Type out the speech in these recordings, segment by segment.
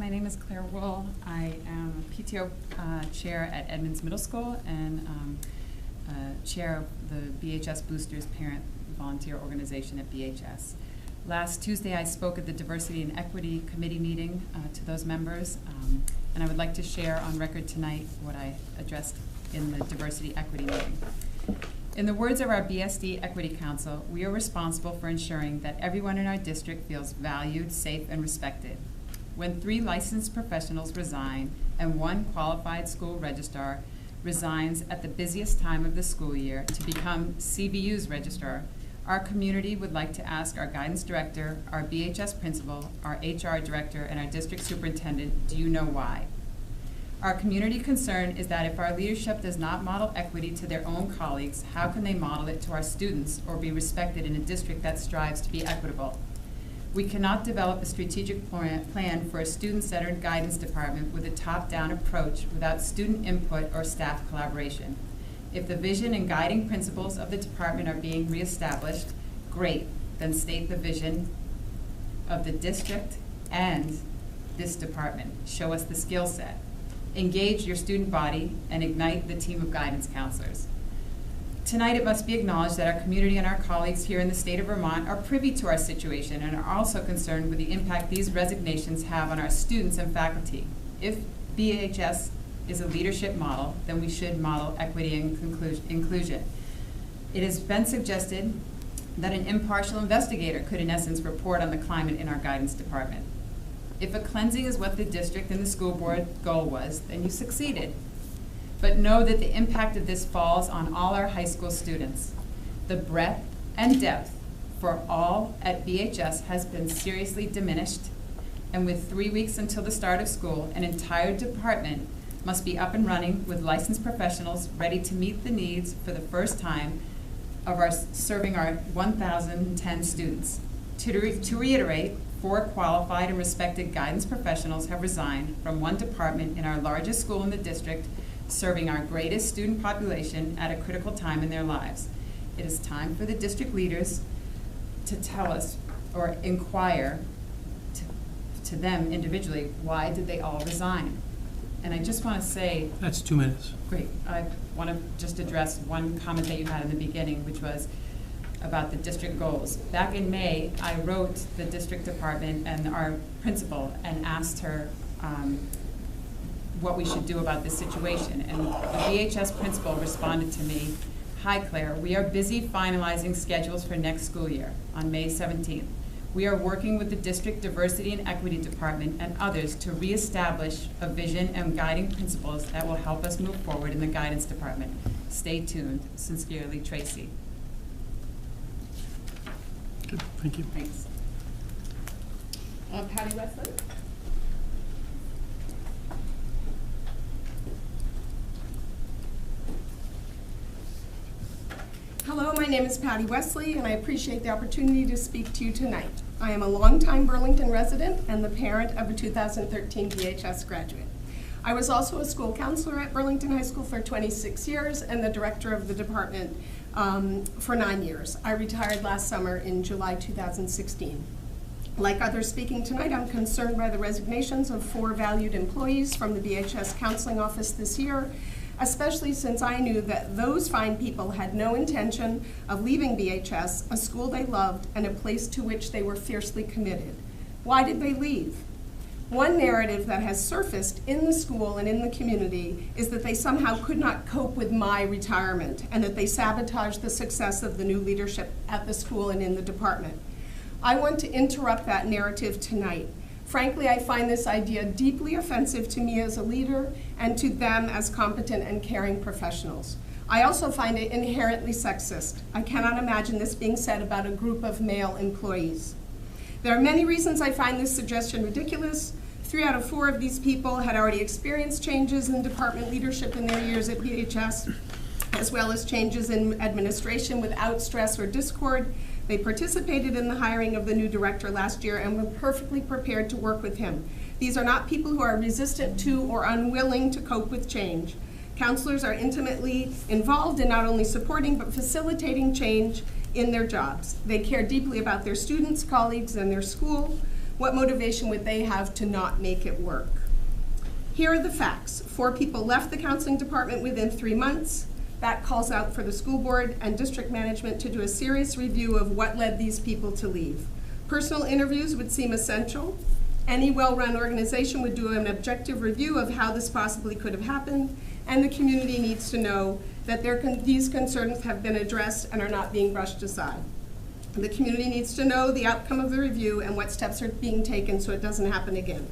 My name is Claire Wool. I am a PTO chair at Edmonds Middle School and chair of the BHS Boosters Parent Volunteer Organization at BHS. Last Tuesday I spoke at the Diversity and Equity Committee meeting to those members, and I would like to share on record tonight what I addressed in the Diversity Equity meeting. In the words of our BSD Equity Council, we are responsible for ensuring that everyone in our district feels valued, safe, and respected. When 3 licensed professionals resign and 1 qualified school registrar resigns at the busiest time of the school year to become CBU's registrar, our community would like to ask our guidance director, our BHS principal, our HR director, and our district superintendent, do you know why? Our community concern is that if our leadership does not model equity to their own colleagues, how can they model it to our students or be respected in a district that strives to be equitable? We cannot develop a strategic plan for a student-centered guidance department with a top-down approach without student input or staff collaboration. If the vision and guiding principles of the department are being reestablished, great, then state the vision of the district and this department. Show us the skill set. Engage your student body and ignite the team of guidance counselors. Tonight, it must be acknowledged that our community and our colleagues here in the state of Vermont are privy to our situation and are also concerned with the impact these resignations have on our students and faculty. If BHS is a leadership model, then we should model equity and inclusion. It has been suggested that an impartial investigator could, in essence, report on the climate in our guidance department. If a cleansing is what the district and the school board goal was, then you succeeded. But know that the impact of this falls on all our high school students. The breadth and depth for all at BHS has been seriously diminished, and with 3 weeks until the start of school, an entire department must be up and running with licensed professionals ready to meet the needs for the first time of serving our 1,010 students. To reiterate, 4 qualified and respected guidance professionals have resigned from 1 department in our largest school in the district, serving our greatest student population at a critical time in their lives. It is time for the district leaders to tell us or inquire to them individually, why did they all resign? And I just want to say— That's 2 minutes. Great. I want to just address one comment that you had in the beginning, which was about the district goals. Back in May, I wrote the district department and our principal and asked her what we should do about this situation. And the BHS principal responded to me, "Hi Claire, we are busy finalizing schedules for next school year on May 17th. We are working with the district diversity and equity department and others to reestablish a vision and guiding principles that will help us move forward in the guidance department. Stay tuned. Sincerely, Tracy." Good, thank you. Thanks. Patty Wesley. Hello, my name is Patty Wesley, and I appreciate the opportunity to speak to you tonight. I am a longtime Burlington resident and the parent of a 2013 BHS graduate. I was also a school counselor at Burlington High School for 26 years and the director of the department for 9 years. I retired last summer in July 2016. Like others speaking tonight, I'm concerned by the resignations of 4 valued employees from the BHS counseling office this year, especially since I knew that those fine people had no intention of leaving BHS, a school they loved and a place to which they were fiercely committed. Why did they leave? One narrative that has surfaced in the school and in the community is that they somehow could not cope with my retirement and that they sabotaged the success of the new leadership at the school and in the department. I want to interrupt that narrative tonight. Frankly, I find this idea deeply offensive to me as a leader and to them as competent and caring professionals. I also find it inherently sexist. I cannot imagine this being said about a group of male employees. There are many reasons I find this suggestion ridiculous. 3 out of 4 of these people had already experienced changes in department leadership in their years at BHS, as well as changes in administration without stress or discord. They participated in the hiring of the new director last year and were perfectly prepared to work with him. These are not people who are resistant to or unwilling to cope with change. Counselors are intimately involved in not only supporting but facilitating change in their jobs. They care deeply about their students, colleagues, and their school. what motivation would they have to not make it work? Here are the facts. 4 people left the counseling department within 3 months. That calls out for the school board and district management to do a serious review of what led these people to leave. Personal interviews would seem essential. Any well-run organization would do an objective review of how this possibly could have happened, and the community needs to know that these concerns have been addressed and are not being brushed aside. The community needs to know the outcome of the review and what steps are being taken so it doesn't happen again.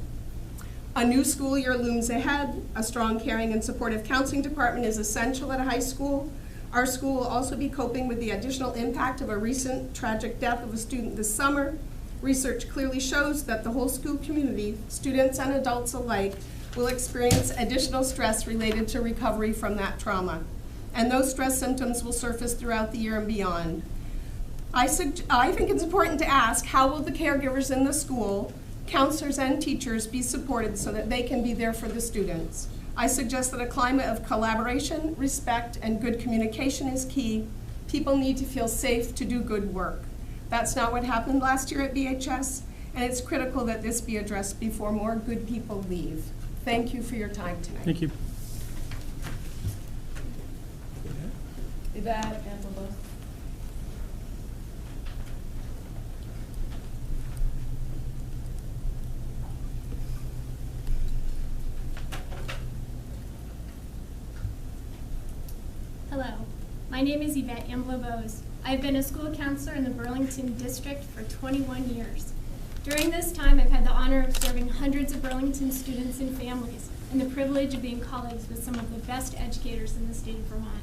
A new school year looms ahead. A strong, caring, and supportive counseling department is essential at a high school. Our school will also be coping with the additional impact of a recent tragic death of a student this summer. Research clearly shows that the whole school community, students and adults alike, will experience additional stress related to recovery from that trauma. And those stress symptoms will surface throughout the year and beyond. I think it's important to ask, how will the caregivers in the school, counselors and teachers be supported so that they can be there for the students? I suggest that a climate of collaboration, respect, and good communication is key. People need to feel safe to do good work. That's not what happened last year at BHS, and it's critical that this be addressed before more good people leave. Thank you for your time tonight. Thank you. Hello, my name is Yvette Ambler-Bose. I've been a school counselor in the Burlington district for 21 years. During this time, I've had the honor of serving hundreds of Burlington students and families, and the privilege of being colleagues with some of the best educators in the state of Vermont.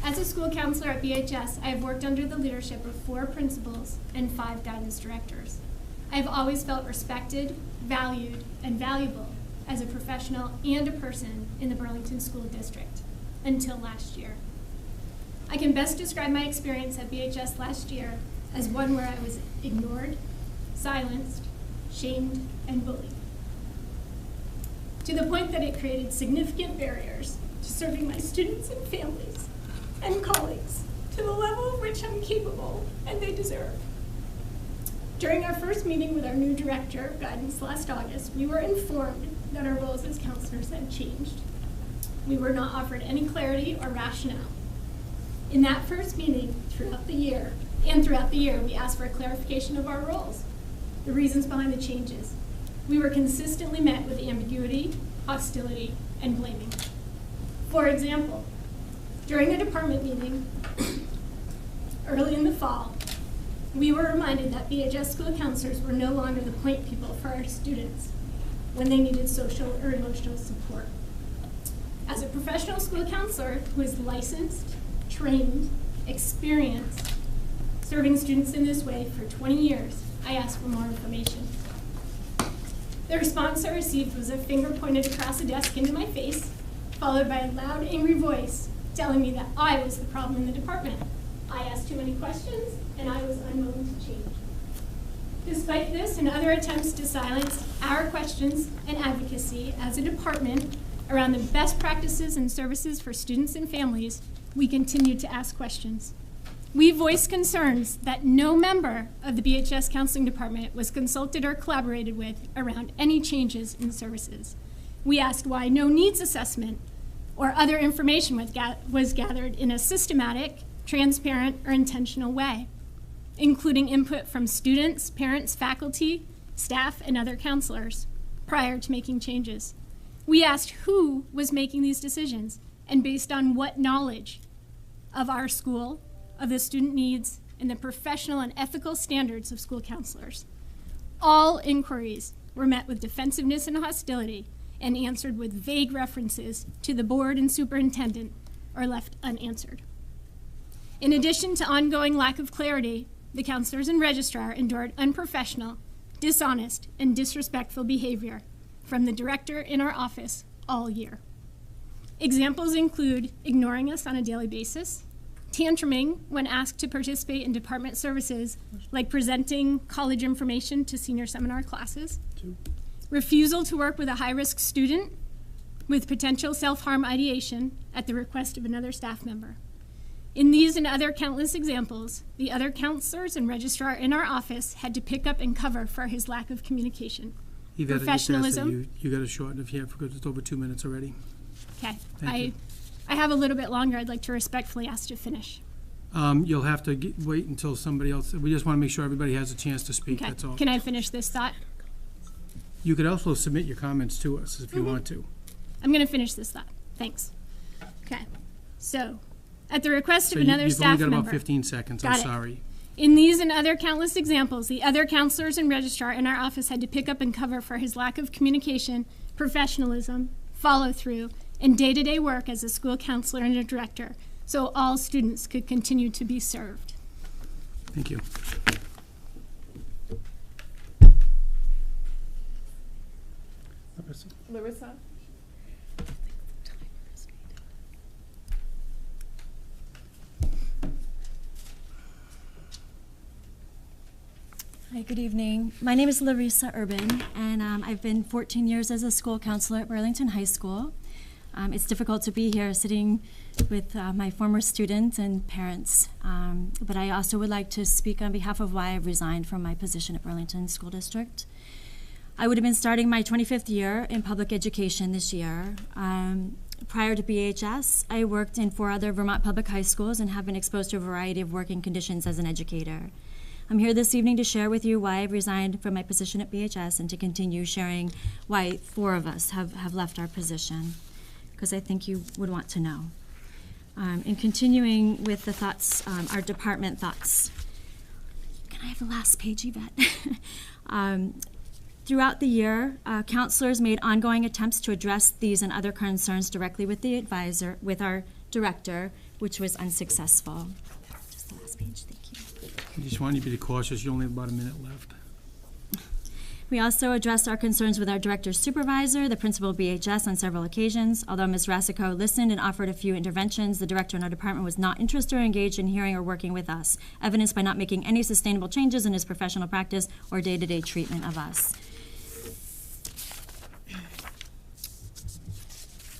As a school counselor at BHS, I have worked under the leadership of 4 principals and 5 guidance directors. I have always felt respected, valued, and valuable as a professional and a person in the Burlington School District, until last year. I can best describe my experience at BHS last year as one where I was ignored, silenced, shamed, and bullied, to the point that it created significant barriers to serving my students and families and colleagues to the level of which I'm capable and they deserve. During our first meeting with our new director of guidance last August, we were informed that our roles as counselors had changed. We were not offered any clarity or rationale. In that first meeting, throughout the year, we asked for a clarification of our roles, the reasons behind the changes. We were consistently met with ambiguity, hostility, and blaming. For example, during a department meeting early in the fall, we were reminded that BHS school counselors were no longer the point people for our students when they needed social or emotional support. As a professional school counselor who is licensed, trained, experienced, serving students in this way for 20 years, I asked for more information. The response I received was a finger pointed across a desk into my face, followed by a loud, angry voice telling me that I was the problem in the department. I asked too many questions, and I was unwilling to change. Despite this and other attempts to silence our questions and advocacy as a department around the best practices and services for students and families, we continue to ask questions. We voiced concerns that no member of the BHS counseling department was consulted or collaborated with around any changes in services. We asked why no needs assessment or other information was gathered in a systematic, transparent, or intentional way, including input from students, parents, faculty, staff, and other counselors prior to making changes. We asked who was making these decisions and based on what knowledge of our school, of the student needs, and the professional and ethical standards of school counselors. All inquiries were met with defensiveness and hostility and answered with vague references to the board and superintendent or left unanswered. In addition to ongoing lack of clarity, the counselors and registrar endured unprofessional, dishonest, and disrespectful behavior from the director in our office all year. Examples include ignoring us on a daily basis, tantruming when asked to participate in department services like presenting college information to senior seminar classes, refusal to work with a high-risk student with potential self-harm ideation at the request of another staff member, In these and other countless examples, the other counselors and registrar in our office had to pick up and cover for his lack of communication. Yvette, Professionalism. You got to shorten if you have, because it's over 2 minutes already. Okay, Thank you. I have a little bit longer. I'd like to respectfully ask to finish. You'll have to wait until somebody else, we just want to make sure everybody has a chance to speak, Okay, that's all. can I finish this thought? You could also submit your comments to us if you want to. I'm going to finish this thought. Thanks. Okay, so at the request So of another you've staff only got member. about 15 seconds, Got I'm it. sorry. In these and other countless examples, the other counselors and registrar in our office had to pick up and cover for his lack of communication, professionalism, follow-through, and day-to-day work as a school counselor and a director, so all students could continue to be served. Thank you. Larissa? Hi, good evening. My name is Larissa Urban, and I've been 14 years as a school counselor at Burlington High School. It's difficult to be here sitting with my former students and parents, but I also would like to speak on behalf of why I've resigned from my position at Burlington School District. I would have been starting my 25th year in public education this year. Prior to BHS, I worked in 4 other Vermont public high schools and have been exposed to a variety of working conditions as an educator. I'm here this evening to share with you why I've resigned from my position at BHS and to continue sharing why 4 of us have left our position, because I think you would want to know. In continuing with the thoughts, our department thoughts. Can I have the last page, Yvette? Throughout the year, counselors made ongoing attempts to address these and other concerns directly with the advisor, with our director, which was unsuccessful. Just the last page, thank you. I just want you to be cautious, you only have about a minute left. We also addressed our concerns with our director's supervisor, the principal of BHS, on several occasions. Although Ms. Rasico listened and offered a few interventions, the director in our department was not interested or engaged in hearing or working with us, evidenced by not making any sustainable changes in his professional practice or day-to-day treatment of us.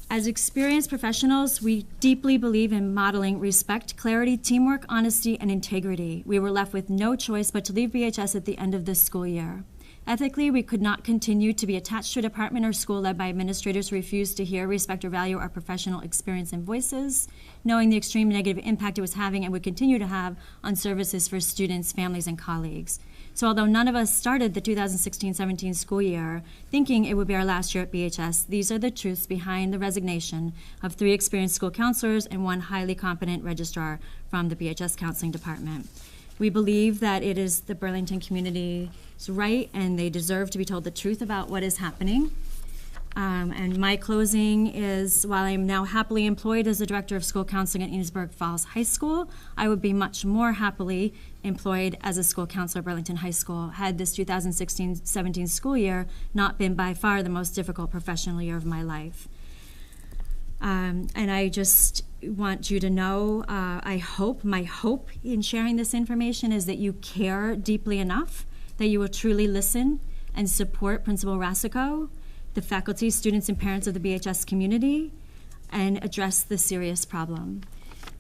As experienced professionals, we deeply believe in modeling respect, clarity, teamwork, honesty, and integrity. We were left with no choice but to leave BHS at the end of this school year. Ethically, we could not continue to be attached to a department or school led by administrators who refused to hear, respect, or value our professional experience and voices, knowing the extreme negative impact it was having and would continue to have on services for students, families, and colleagues. So although none of us started the 2016-17 school year thinking it would be our last year at BHS, these are the truths behind the resignation of 3 experienced school counselors and 1 highly competent registrar from the BHS counseling department. We believe that it is the Burlington community's right and they deserve to be told the truth about what is happening. And my closing is, while I am now happily employed as the Director of School Counseling at Enosburg Falls High School, I would be much more happily employed as a school counselor at Burlington High School had this 2016-17 school year not been by far the most difficult professional year of my life. And I just want you to know, my hope in sharing this information is that you care deeply enough that you will truly listen and support Principal Rasico, the faculty, students, and parents of the BHS community, and address the serious problem.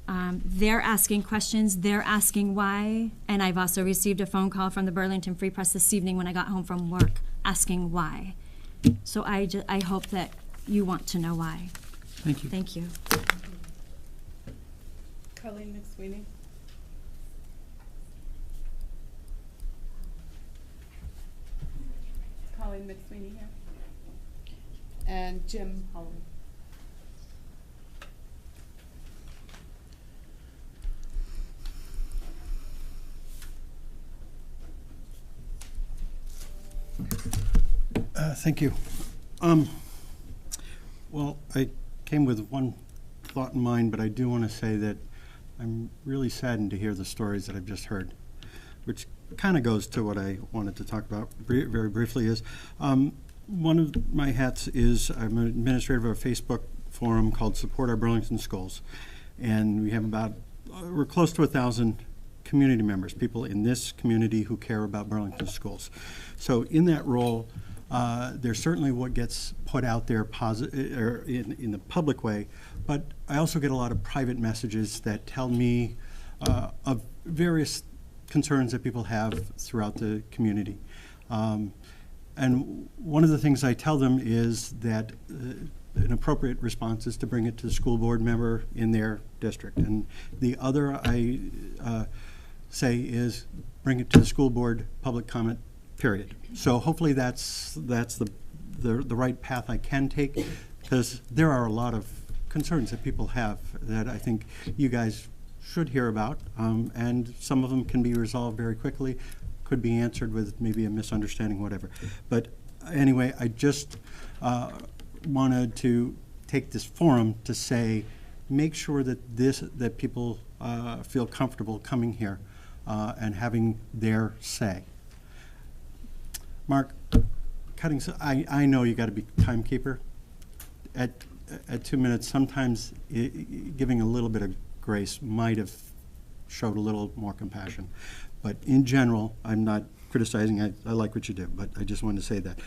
They're asking questions, they're asking why, and I've also received a phone call from the Burlington Free Press this evening when I got home from work asking why. So I hope that you want to know why. Thank you. Thank you. Colleen McSweeney. Colleen McSweeney here. And Jim Holloway. Thank you. Well, I came with one thought in mind, but I do want to say that I'm really saddened to hear the stories that I've just heard, which kind of goes to what I wanted to talk about very briefly. Is one of my hats is I'm an administrator of a Facebook forum called Support Our Burlington Schools, and we have we're close to 1,000 community members, people in this community who care about Burlington schools. So in that role, There's certainly what gets put out there or in the public way, but I also get a lot of private messages that tell me of various concerns that people have throughout the community. And one of the things I tell them is that an appropriate response is to bring it to the school board member in their district. And the other I say is bring it to the school board public comment period. So hopefully that's the right path I can take, because there are a lot of concerns that people have that I think you guys should hear about, and some of them can be resolved very quickly, could be answered with maybe a misunderstanding, whatever. But anyway, I just wanted to take this forum to say, make sure that people feel comfortable coming here and having their say. Mark, I know you got to be timekeeper. At 2 minutes, sometimes giving a little bit of grace might have showed a little more compassion. But in general, I'm not criticizing. I like what you do, but I just wanted to say that.